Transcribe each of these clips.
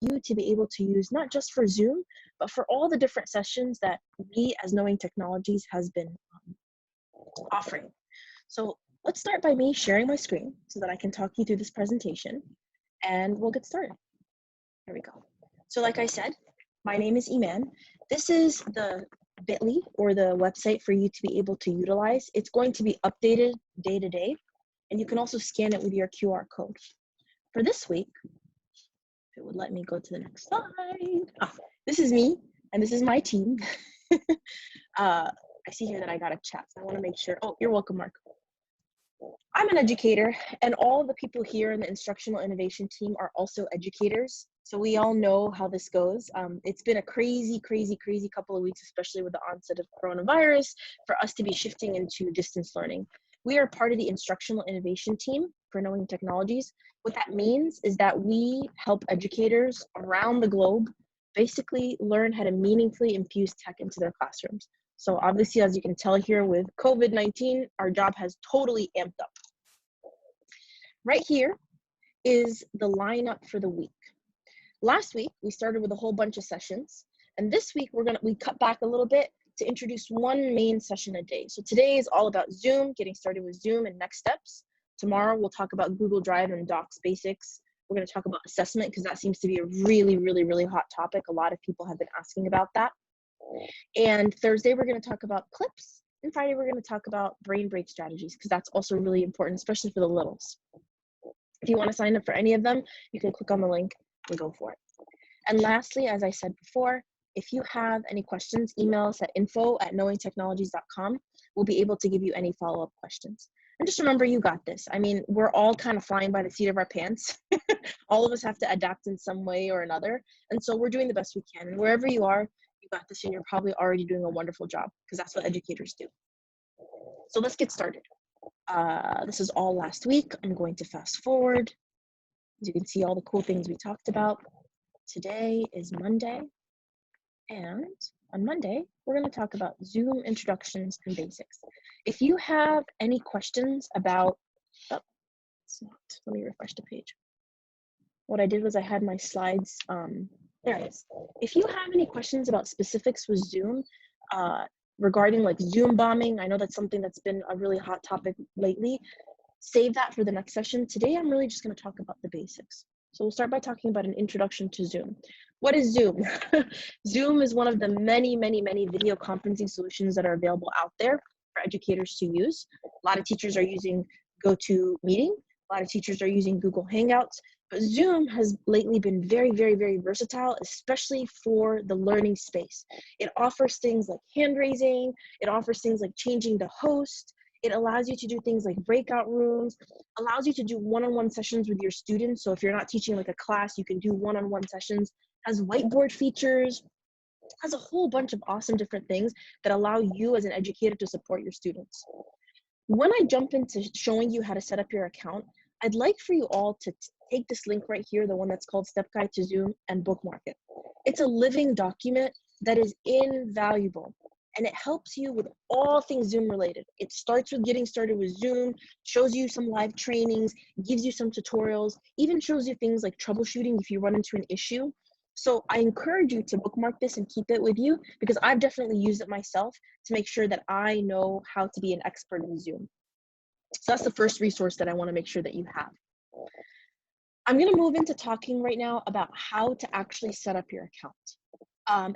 you to be able to use not just for Zoom, but for all the different sessions that we as Knowing Technologies has been offering. So let's start by me sharing my screen so that I can talk you through this presentation, and we'll get started. Here we go. So like I said, my name is Iman. This is the bit.ly or the website for you to be able to utilize. It's going to be updated day to day, and you can also scan it with your QR code. For this week, if it would let me go to the next slide. This is me, and this is my team. I see here that I got a chat, so I want to make sure. Oh, you're welcome, Mark. I'm an educator, and all of the people here in the instructional innovation team are also educators. So we all know how this goes. It's been a crazy couple of weeks, especially with the onset of coronavirus, for us to be shifting into distance learning. We are part of the instructional innovation team for Knowing Technologies. What that means is that we help educators around the globe basically learn how to meaningfully infuse tech into their classrooms. So obviously, as you can tell here with COVID-19, our job has totally amped up. Right here is the lineup for the week. Last week, we started with a whole bunch of sessions, and this week we cut back a little bit to introduce one main session a day. So today is all about Zoom, getting started with Zoom and next steps. Tomorrow, we'll talk about Google Drive and Docs basics. We're going to talk about assessment because that seems to be a really hot topic. A lot of people have been asking about that. And Thursday, we're going to talk about clips. And Friday, we're going to talk about brain break strategies because that's also really important, especially for the littles. If you want to sign up for any of them, you can click on the link and go for it. And lastly, as I said before, if you have any questions, email us at info@knowingtechnologies.com. We'll be able to give you any follow-up questions. And just remember, you got this. I mean, we're all kind of flying by the seat of our pants. All of us have to adapt in some way or another. And so we're doing the best we can. And wherever you are, you got this, and you're probably already doing a wonderful job because that's what educators do. So let's get started. This is all last week. I'm going to fast forward. As you can see all the cool things we talked about. Today is Monday, and on Monday, we're going to talk about Zoom introductions and basics. If you have any questions about, let me refresh the page. What I did was I had my slides, there it is. If you have any questions about specifics with Zoom, regarding like Zoom bombing, I know that's something that's been a really hot topic lately. Save that for the next session. Today, I'm really just going to talk about the basics. So we'll start by talking about an introduction to Zoom. What is Zoom? Zoom is one of the many video conferencing solutions that are available out there for educators to use. A lot of teachers are using GoToMeeting. A lot of teachers are using Google Hangouts. But Zoom has lately been very versatile, especially for the learning space. It offers things like hand raising. It offers things like changing the host. It allows you to do things like breakout rooms, allows you to do one-on-one sessions with your students. So if you're not teaching like a class, you can do one-on-one sessions, has whiteboard features, has a whole bunch of awesome different things that allow you as an educator to support your students. When I jump into showing you how to set up your account, I'd like for you all to take this link right here, the one that's called Step Guide to Zoom, and bookmark it. It's a living document that is invaluable. And it helps you with all things Zoom related. It starts with getting started with Zoom, shows you some live trainings, gives you some tutorials, even shows you things like troubleshooting if you run into an issue. So I encourage you to bookmark this and keep it with you because I've definitely used it myself to make sure that I know how to be an expert in Zoom. So that's the first resource that I want to make sure that you have. I'm going to move into talking right now about how to actually set up your account.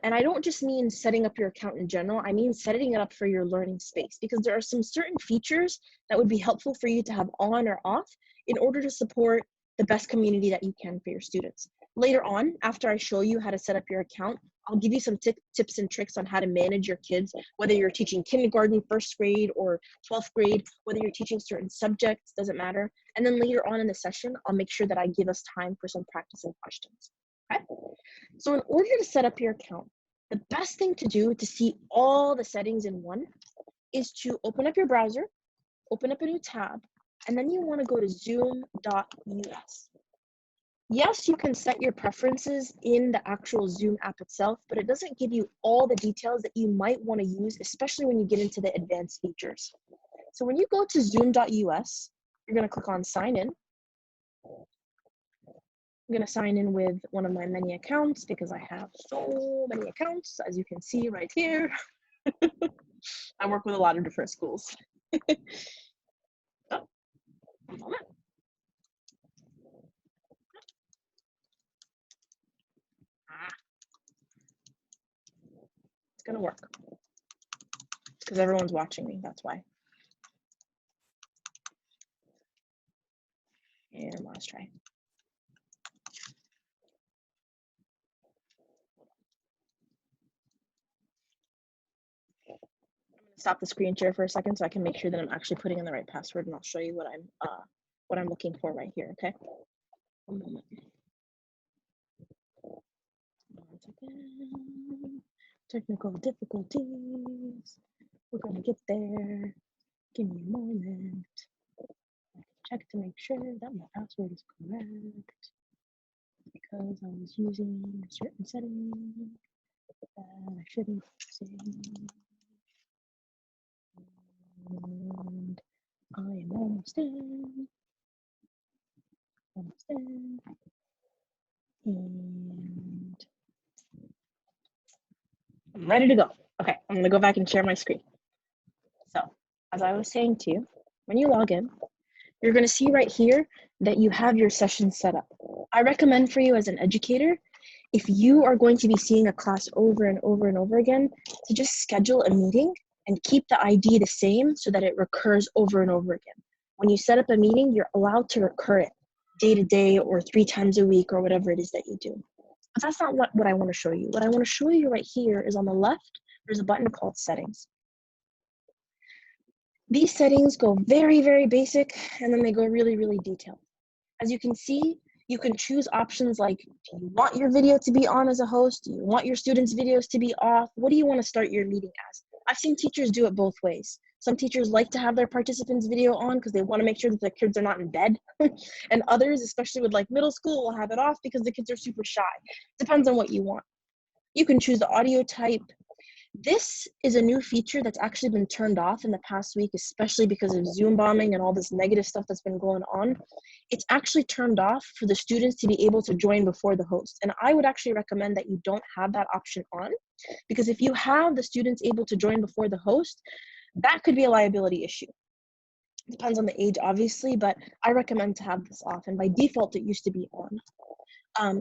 And I don't just mean setting up your account in general, I mean setting it up for your learning space because there are some certain features that would be helpful for you to have on or off in order to support the best community that you can for your students. Later on, after I show you how to set up your account, I'll give you some tips and tricks on how to manage your kids, whether you're teaching kindergarten, first grade, or 12th grade, whether you're teaching certain subjects, doesn't matter. And then later on in the session, I'll make sure that I give us time for some practice and questions. Okay? So in order to set up your account, the best thing to do to see all the settings in one is to open up your browser, open up a new tab, and then you want to go to zoom.us. Yes, you can set your preferences in the actual Zoom app itself, but it doesn't give you all the details that you might want to use, especially when you get into the advanced features. So when you go to zoom.us, you're going to click on sign in. I'm gonna sign in with one of my many accounts because I have so many accounts, as you can see right here. I work with a lot of different schools. Oh, one moment. It's gonna work because everyone's watching me, that's why. And let's try. I'm gonna stop the screen share for a second so I can make sure that I'm actually putting in the right password, and I'll show you what I'm looking for right here, okay? One moment. One second. Technical difficulties. We're gonna get there. Give me a moment. Check to make sure that my password is correct because I was using a certain setting that I shouldn't say. And I am almost in. Almost in. And I'm ready to go. Okay, I'm gonna go back and share my screen. So, as I was saying to you, when you log in, you're gonna see right here that you have your session set up. I recommend for you as an educator, if you are going to be seeing a class over and over and over again, to just schedule a meeting and keep the ID the same so that it recurs over and over again. When you set up a meeting, you're allowed to recur it day to day or 3 times a week or whatever it is that you do. But that's not what I want to show you. What I want to show you right here is on the left, there's a button called Settings. These settings go very, very basic, and then they go really, really detailed. As you can see, you can choose options like, do you want your video to be on as a host? Do you want your students' videos to be off? What do you want to start your meeting as? I've seen teachers do it both ways. Some teachers like to have their participants' video on because they want to make sure that the kids are not in bed. And others, especially with like middle school, will have it off because the kids are super shy. Depends on what you want. You can choose the audio type. This is a new feature that's actually been turned off in the past week, especially because of Zoom bombing and all this negative stuff that's been going on. It's actually turned off for the students to be able to join before the host. And I would actually recommend that you don't have that option on, because if you have the students able to join before the host, that could be a liability issue. It depends on the age, obviously, but I recommend to have this off. And by default, it used to be on.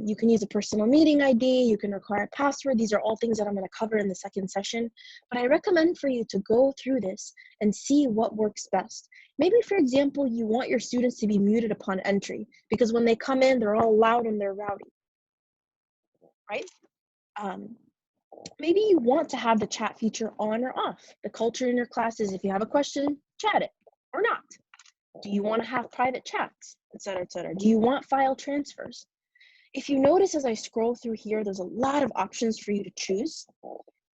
You can use a personal meeting ID, you can require a password. These are all things that I'm going to cover in the second session. But I recommend for you to go through this and see what works best. Maybe, for example, you want your students to be muted upon entry because when they come in, they're all loud and they're rowdy, right? Maybe you want to have the chat feature on or off. The culture in your class is if you have a question, chat it or not. Do you want to have private chats, et cetera, et cetera? Do you want file transfers? If you notice as I scroll through here, there's a lot of options for you to choose.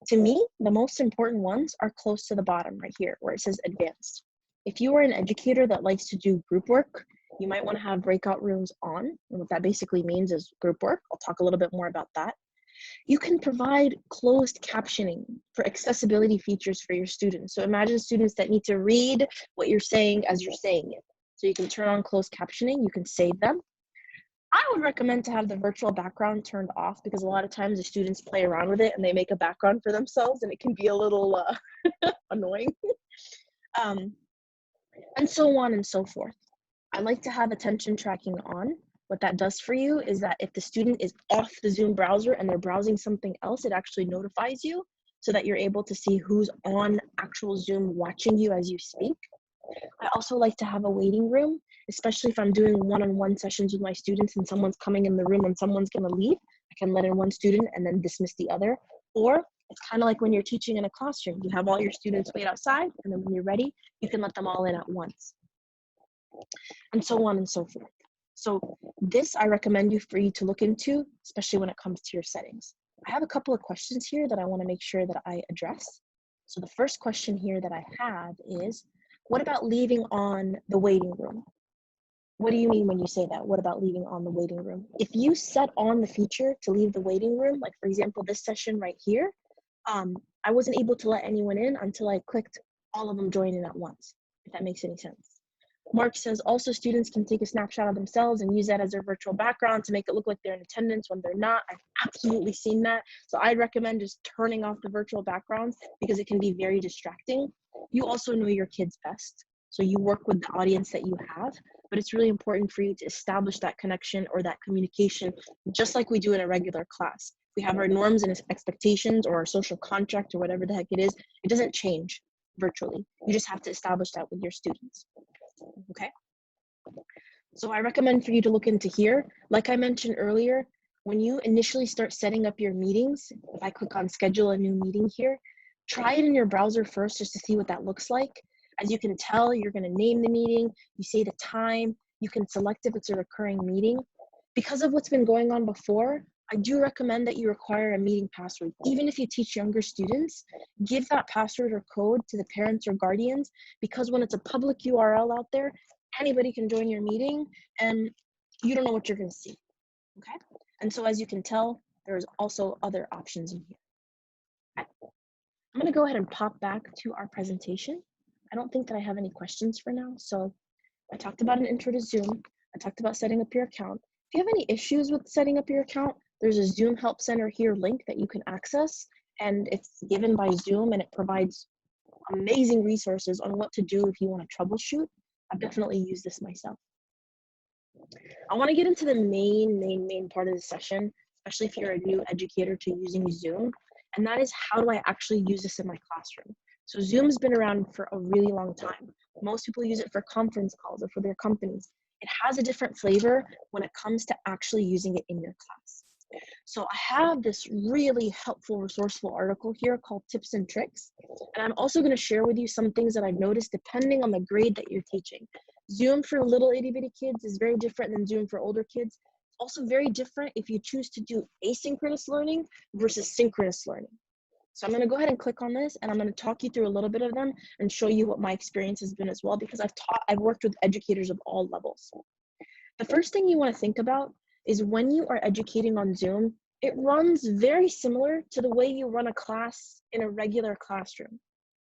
To me, the most important ones are close to the bottom right here where it says advanced. If you are an educator that likes to do group work, you might want to have breakout rooms on. And what that basically means is group work. I'll talk a little bit more about that. You can provide closed captioning for accessibility features for your students. So imagine students that need to read what you're saying as you're saying it. So you can turn on closed captioning, you can save them. I would recommend to have the virtual background turned off because a lot of times the students play around with it and they make a background for themselves and it can be a little annoying. And so on and so forth. I like to have attention tracking on. What that does for you is that if the student is off the Zoom browser and they're browsing something else, it actually notifies you so that you're able to see who's on actual Zoom watching you as you speak. I also like to have a waiting room, especially if I'm doing one-on-one sessions with my students and someone's coming in the room and someone's going to leave. I can let in one student and then dismiss the other. Or it's kind of like when you're teaching in a classroom. You have all your students wait outside, and then when you're ready, you can let them all in at once. And so on and so forth. So this I recommend for you to look into, especially when it comes to your settings. I have a couple of questions here that I want to make sure that I address. So the first question here that I have is, what about leaving on the waiting room? What do you mean when you say that? What about leaving on the waiting room? If you set on the feature to leave the waiting room, like for example, this session right here, I wasn't able to let anyone in until I clicked all of them join in at once, if that makes any sense. Mark says also students can take a snapshot of themselves and use that as their virtual background to make it look like they're in attendance when they're not. I've absolutely seen that. So I'd recommend just turning off the virtual backgrounds because it can be very distracting. You also know your kids best. So you work with the audience that you have, but it's really important for you to establish that connection or that communication, just like we do in a regular class. We have our norms and expectations or our social contract or whatever the heck it is. It doesn't change virtually. You just have to establish that with your students. Okay, so I recommend for you to look into here. Like I mentioned earlier, when you initially start setting up your meetings, if I click on schedule a new meeting here, try it in your browser first just to see what that looks like. As you can tell, you're going to name the meeting, you say the time, you can select if it's a recurring meeting. Because of what's been going on before, I do recommend that you require a meeting password. Even if you teach younger students, give that password or code to the parents or guardians, because when it's a public URL out there, anybody can join your meeting and you don't know what you're going to see. Okay, and so as you can tell, there's also other options in here. Okay. I'm going to go ahead and pop back to our presentation. I don't think that I have any questions for now. So I talked about an intro to Zoom. I talked about setting up your account. If you have any issues with setting up your account, there's a Zoom Help Center here link that you can access, and it's given by Zoom, and it provides amazing resources on what to do if you want to troubleshoot. I've definitely used this myself. I want to get into the main part of the session, especially if you're a new educator to using Zoom, and that is how do I actually use this in my classroom? So Zoom's been around for a really long time. Most people use it for conference calls or for their companies. It has a different flavor when it comes to actually using it in your class. So I have this really helpful, resourceful article here called Tips and Tricks. And I'm also going to share with you some things that I've noticed depending on the grade that you're teaching. Zoom for little itty bitty kids is very different than Zoom for older kids. Also very different if you choose to do asynchronous learning versus synchronous learning. So I'm going to go ahead and click on this, and I'm going to talk you through a little bit of them and show you what my experience has been as well, because I've worked with educators of all levels. The first thing you want to think about is when you are educating on Zoom, it runs very similar to the way you run a class in a regular classroom.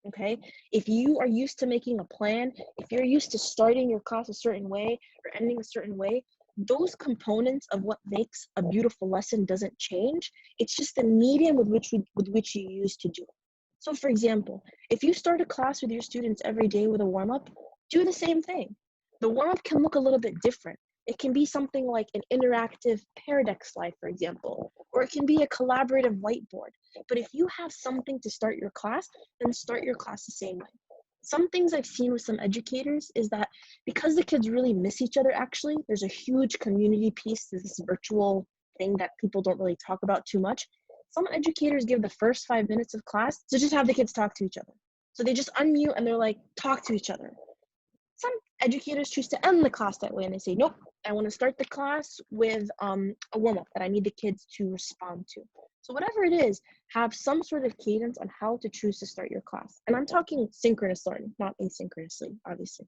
Okay, if you are used to making a plan, if you're used to starting your class a certain way or ending a certain way, those components of what makes a beautiful lesson doesn't change. It's just the medium with which you use to do it. So for example, if you start a class with your students every day with a warm-up, do the same thing. The warm-up can look a little bit different. It can be something like an interactive pear deck slide, for example, or it can be a collaborative whiteboard. But if you have something to start your class, then start your class the same way. Some things I've seen with some educators is that because the kids really miss each other, actually, there's a huge community piece to this virtual thing that people don't really talk about too much. Some educators give the first 5 minutes of class to just have the kids talk to each other. So they just unmute and they're like, talk to each other. Some educators choose to end the class that way and they say, nope, I want to start the class with a warm-up that I need the kids to respond to. So whatever it is, have some sort of cadence on how to choose to start your class. And I'm talking synchronous learning, not asynchronously, obviously.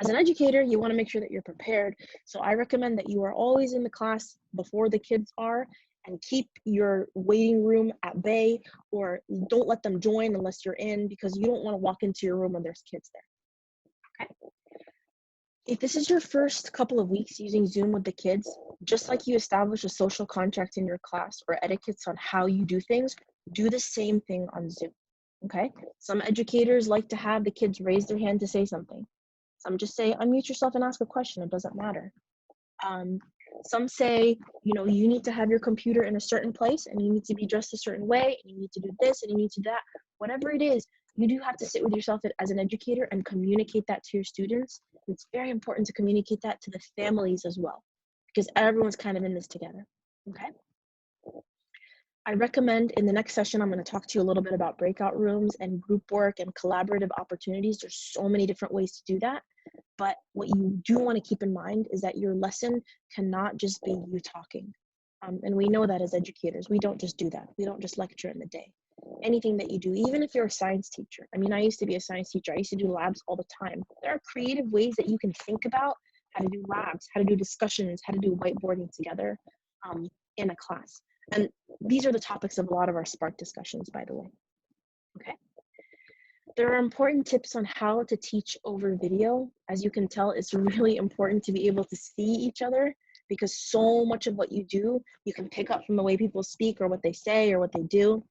As an educator, you want to make sure that you're prepared. So I recommend that you are always in the class before the kids are, and keep your waiting room at bay, or don't let them join unless you're in, because you don't want to walk into your room when there's kids there. Okay. If this is your first couple of weeks using Zoom with the kids, just like you establish a social contract in your class or etiquettes on how you do things, do the same thing on Zoom, okay? Some educators like to have the kids raise their hand to say something. Some just say, unmute yourself and ask a question, it doesn't matter. Some say, you know, you need to have your computer in a certain place and you need to be dressed a certain way and you need to do this and you need to do that. Whatever it is, you do have to sit with yourself as an educator and communicate that to your students. It's very important to communicate that to the families as well, because everyone's kind of in this together, okay? I recommend in the next session, I'm going to talk to you a little bit about breakout rooms and group work and collaborative opportunities. There's so many different ways to do that. But what you do want to keep in mind is that your lesson cannot just be you talking. And we know that as educators, we don't just do that. We don't just lecture in the day. Anything that you do, even if you're a science teacher. I mean, I used to be a science teacher. I used to do labs all the time. There are creative ways that you can think about how to do labs, how to do discussions, how to do whiteboarding together in a class. And these are the topics of a lot of our Spark discussions, by the way. Okay. There are important tips on how to teach over video. As you can tell, it's really important to be able to see each other because so much of what you do, you can pick up from the way people speak or what they say or what they do.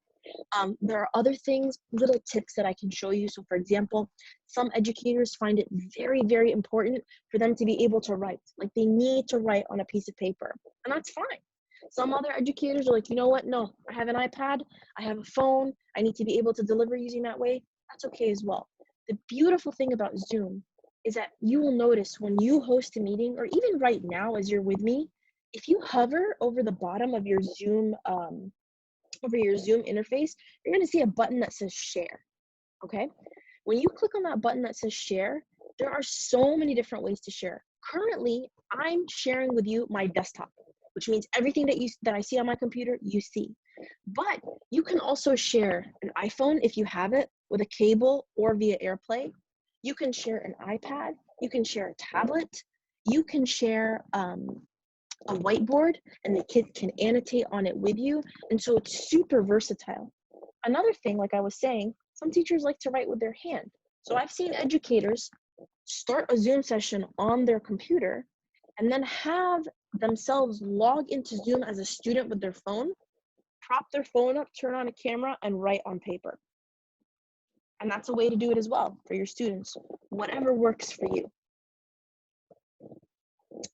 There are other things, little tips that I can show you. So for example, some educators find it very, very important for them to be able to write. Like they need to write on a piece of paper, and that's fine. Some other educators are like, you know what? No, I have an iPad, I have a phone, I need to be able to deliver using that way. That's okay as well. The beautiful thing about Zoom is that you will notice when you host a meeting, or even right now as you're with me, if you hover over the bottom of your Zoom interface, you're going to see a button that says share. Okay. When you click on that button that says share, there are so many different ways to share. Currently, I'm sharing with you my desktop, which means everything that I see on my computer, you see. But you can also share an iPhone if you have it with a cable or via AirPlay. You can share an iPad. You can share a tablet. You can share a whiteboard, and the kids can annotate on it with you. And so it's super versatile. Another thing, like I was saying, some teachers like to write with their hand. So I've seen educators start a Zoom session on their computer and then have themselves log into Zoom as a student with their phone, prop their phone up, turn on a camera, and write on paper. And that's a way to do it as well for your students, whatever works for you.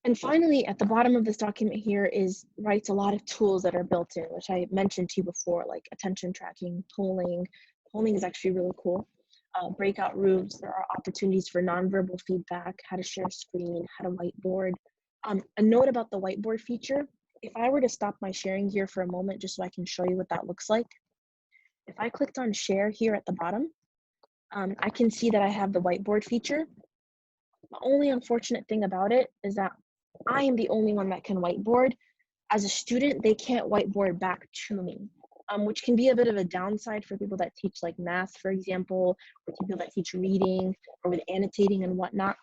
And finally, at the bottom of this document here writes a lot of tools that are built in, which I mentioned to you before, like attention tracking, polling. Polling is actually really cool. Breakout rooms, there are opportunities for nonverbal feedback, how to share screen, how to whiteboard. A note about the whiteboard feature, if I were to stop my sharing here for a moment, just so I can show you what that looks like. If I clicked on share here at the bottom, I can see that I have the whiteboard feature. The only unfortunate thing about it is that I am the only one that can whiteboard. As a student, they can't whiteboard back to me, which can be a bit of a downside for people that teach like math, for example, or people that teach reading or with annotating and whatnot.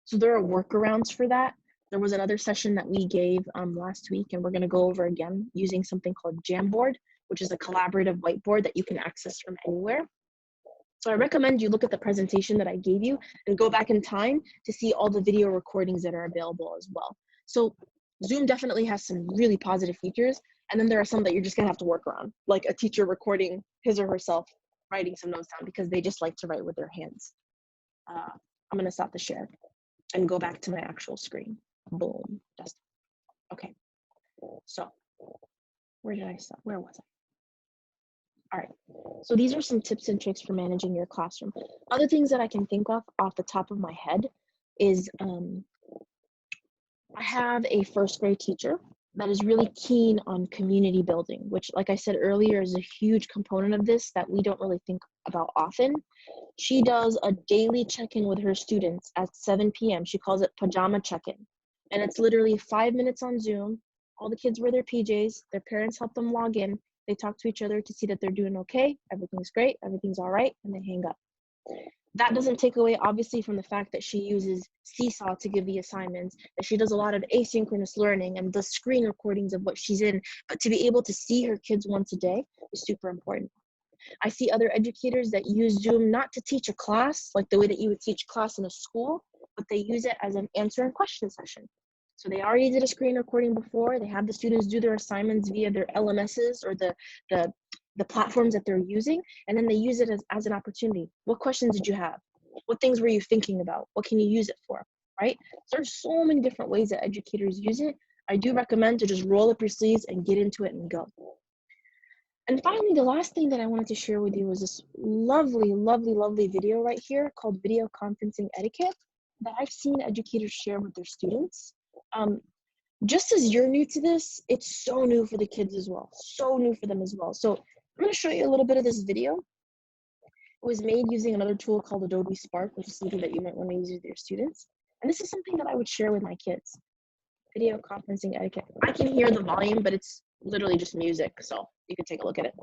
So there are workarounds for that. There was another session that we gave last week, and we're going to go over again using something called Jamboard, which is a collaborative whiteboard that you can access from anywhere. So I recommend you look at the presentation that I gave you and go back in time to see all the video recordings that are available as well. So Zoom definitely has some really positive features, and then there are some that you're just gonna have to work around, like a teacher recording his or herself writing some notes down because they just like to write with their hands. I'm gonna stop the share and go back to my actual screen. Boom, just okay. So where did I stop? Where was I? All right, so these are some tips and tricks for managing your classroom. Other things that I can think of off the top of my head is I have a first grade teacher that is really keen on community building, which, like I said earlier, is a huge component of this that we don't really think about often. She does a daily check-in with her students at 7 p.m. She calls it pajama check-in. And it's literally 5 minutes on Zoom. All the kids wear their PJs. Their parents help them log in. They talk to each other to see that they're doing okay. Everything's great. Everything's all right. And they hang up. That doesn't take away, obviously, from the fact that she uses Seesaw to give the assignments, that she does a lot of asynchronous learning and the screen recordings of what she's in. But to be able to see her kids once a day is super important. I see other educators that use Zoom not to teach a class, like the way that you would teach class in a school, but they use it as an answer and question session. So they already did a screen recording before. They have the students do their assignments via their LMSs or the platforms that they're using, and then they use it as an opportunity. What questions did you have? What things were you thinking about? What can you use it for, right? So there's so many different ways that educators use it. I do recommend to just roll up your sleeves and get into it and go. And finally, the last thing that I wanted to share with you was this lovely, lovely, lovely video right here called Video Conferencing Etiquette that I've seen educators share with their students. Just as you're new to this, it's so new for the kids as well, so new for them as well. So I'm going to show you a little bit of this video. It was made using another tool called Adobe Spark, which is something that you might want to use with your students. And this is something that I would share with my kids. Video conferencing etiquette. I can hear the volume, but it's literally just music, so you can take a look at it.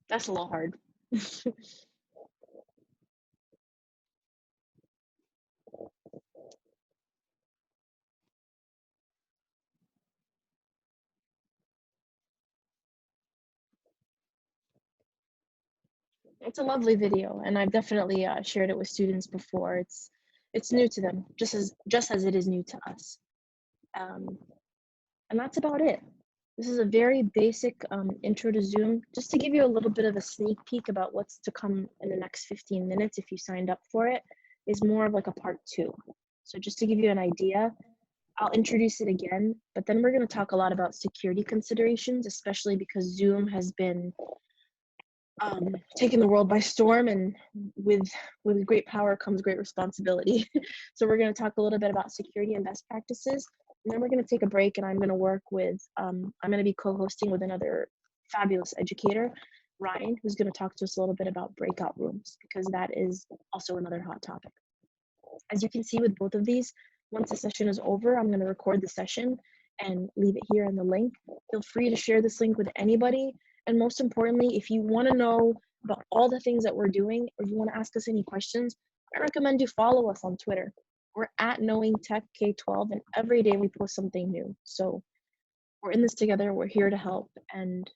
That's a little hard. It's a lovely video, and I've definitely shared it with students before. It's new to them, just as it is new to us. Um, and that's about it. This is a very basic intro to Zoom, just to give you a little bit of a sneak peek about what's to come in the next 15 minutes if you signed up for it, is more of like a part 2. So just to give you an idea, I'll introduce it again, but then we're going to talk a lot about security considerations, especially because Zoom has been taking the world by storm, and with great power comes great responsibility. So we're going to talk a little bit about security and best practices, and then we're going to take a break, and I'm going to work with I'm going to be co-hosting with another fabulous educator, Ryan, who's going to talk to us a little bit about breakout rooms, because that is also another hot topic. As you can see with both of these, once the session is over, I'm going to record the session and leave it here in the link. Feel free to share this link with anybody. And most importantly, if you want to know about all the things that we're doing, or you want to ask us any questions, I recommend you follow us on Twitter. We're at Knowing Tech K12, and every day we post something new. So we're in this together. We're here to help. And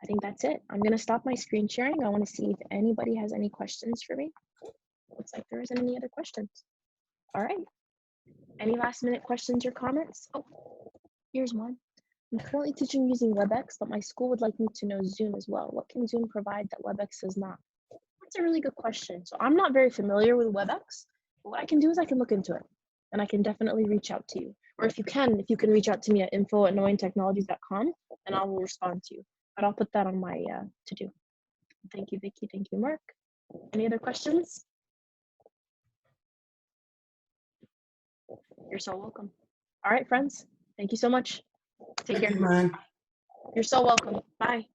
I think that's it. I'm going to stop my screen sharing. I want to see if anybody has any questions for me. Looks like there isn't any other questions. All right. Any last minute questions or comments? Oh, here's one. I'm currently teaching using WebEx, but my school would like me to know Zoom as well. What can Zoom provide that WebEx does not? That's a really good question. So I'm not very familiar with WebEx, but what I can do is I can look into it, and I can definitely reach out to you. Or if you can reach out to me at info@knowingtechnologies.com, and I will respond to you. But I'll put that on my to-do. Thank you, Vicky. Thank you, Mark. Any other questions? You're so welcome. All right, friends. Thank you so much. Take care. Thank you, man. You're so welcome. Bye.